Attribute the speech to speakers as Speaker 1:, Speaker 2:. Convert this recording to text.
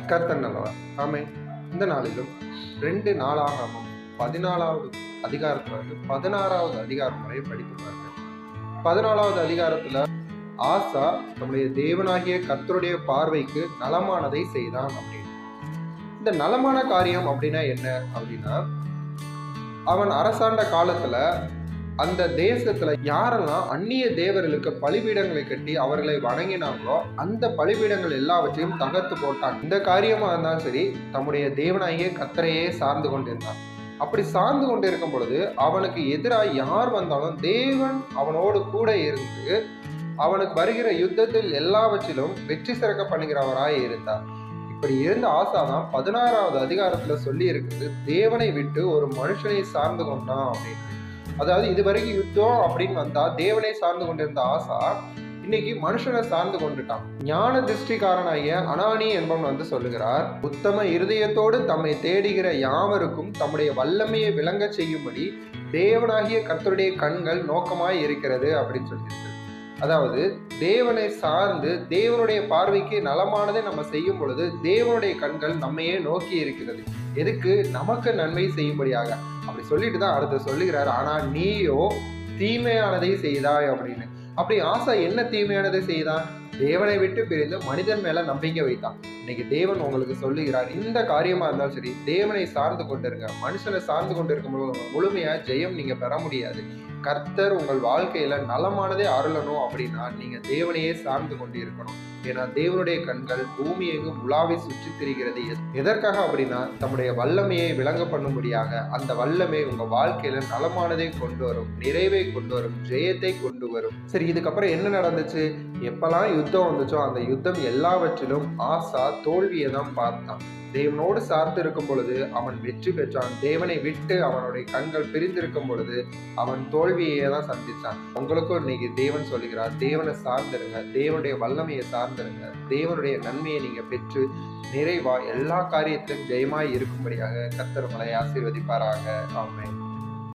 Speaker 1: கர்த்தர் நல்லவர். ஆமென். இந்த நாளிலும் 2 நாளாகமம் 14வது அதிகாரத்துல இருந்து 16வது அதிகாரம் வரை படித்து பாருங்க. 14வது அதிகாரத்துல ஆசா நம்முடைய தேவனாகிய கர்த்தருடைய பார்வைக்கு நலமானதை செய்தான் அப்படின்னு. இந்த நலமான காரியம் அப்படின்னா என்ன அப்படின்னா, அவன் அரசாண்ட காலத்துல அந்த தேசத்துல யாரெல்லாம் அந்நிய தேவர்களுக்கு பலிபீடங்களை கட்டி அவர்களை வணங்கினாங்களோ அந்த பலிபீடங்கள் எல்லாவற்றையும் தகர்த்து போட்டான். இந்த காரியமா இருந்தாலும் சரி, தம்முடைய தேவனாகிய கர்த்தரையே சார்ந்து கொண்டிருந்தான். அப்படி சார்ந்து கொண்டிருக்கும் பொழுது அவனுக்கு எதிராக யார் வந்தாலும் தேவன் அவனோடு கூட இருந்து அவனுக்கு வருகிற யுத்தத்தில் எல்லாவற்றிலும் வெற்றி சிறக்க பண்ணுகிறவராய் இருந்தார். இப்படி இருந்த ஆசாதான் 16வது அதிகாரத்துல சொல்லி இருக்குது, தேவனை விட்டு ஒரு மனுஷனை சார்ந்து கொண்டான் அப்படின்னு. அதாவது இதுவரைக்கும் யுத்தம் அப்படின்னு வந்தா தேவனை சார்ந்து கொண்டிருந்த ஆசா இன்னைக்கு மனுஷனை சார்ந்து கொண்டுட்டான். ஞான திருஷ்டிக்காரனாகிய அனானி என்பவன் சொல்லுகிறார், உத்தம இருதயத்தோடு தம்மை தேடுகிற யாவருக்கும் தம்முடைய வல்லமையை விளங்க செய்யும்படி தேவனாகிய கர்த்தருடைய கண்கள் நோக்கமாய் இருக்கிறது அப்படின்னு சொல்லியிருக்கு. அதாவது தேவனை சார்ந்து தேவனுடைய பார்வைக்கு நலமானதை நம்ம செய்யும் பொழுது தேவனுடைய கண்கள் நம்மையே நோக்கி இருக்கிறது. எதுக்கு? நமக்கு நன்மை செய்யும்படியாக. அப்படி சொல்லிட்டு தான் அடுத்து சொல்லுகிறார், ஆனா நீயோ தீமையானதை செய்தாய் அப்படின்னு. அப்படி ஆசா என்ன தீமையானதை செய்தான்? தேவனை விட்டு பிரிந்து மனிதன் மேல நம்பிக்கை வைத்தான். இன்னைக்கு தேவன் உங்களுக்கு சொல்லுகிறார், இந்த காரியமா இருந்தாலும் சரி தேவனை சார்ந்து கொண்டிருங்க. மனுஷனை சார்ந்து கொண்டிருக்கும் போது முழுமையா ஜெயம் நீங்க பெற முடியாது. கர்த்தர் உங்கள் வாழ்க்கையில நலமானதே அருளணும் அப்படின்னா நீங்க தேவனையே சார்ந்து கொண்டு இருக்கணும். ஏன்னா தேவனுடைய கண்கள் பூமி எங்கும் உலாவை சுற்றி திரிகிறது. எதற்காக அப்படின்னா தம்முடைய வல்லமையை விளங்க பண்ணும்படியாக. அந்த வல்லமை உங்க வாழ்க்கையில நலமானதை கொண்டு வரும், நிறைவை கொண்டு வரும், ஜெயத்தை கொண்டு வரும். சரி, இதுக்கப்புறம் என்ன நடந்துச்சு? எப்பெல்லாம் யுத்தம் வந்துச்சோ அந்த யுத்தம் எல்லாவற்றிலும் ஆசா தோல்வியை தான் பார்த்தான். தேவனோடு சார்ந்து இருக்கும் பொழுது அவன் வெற்றி பெற்றான். தேவனை விட்டு அவனுடைய கண்கள் பிரிந்திருக்கும் பொழுது அவன் தோல்வியை தான் சந்திச்சான். உங்களுக்கும் இன்னைக்கு தேவன் சொல்லுகிறார், தேவனை சார்ந்திருங்க, தேவனுடைய வல்லமையை சார்ந்திருங்க, தேவனுடைய நன்மையை நீங்க பெற்று நிறைவா எல்லா காரியத்திலும் ஜெயமாய் இருக்கும்படியாக கர்த்தர் உங்களை ஆசீர்வதிப்பாராக. ஆமென்.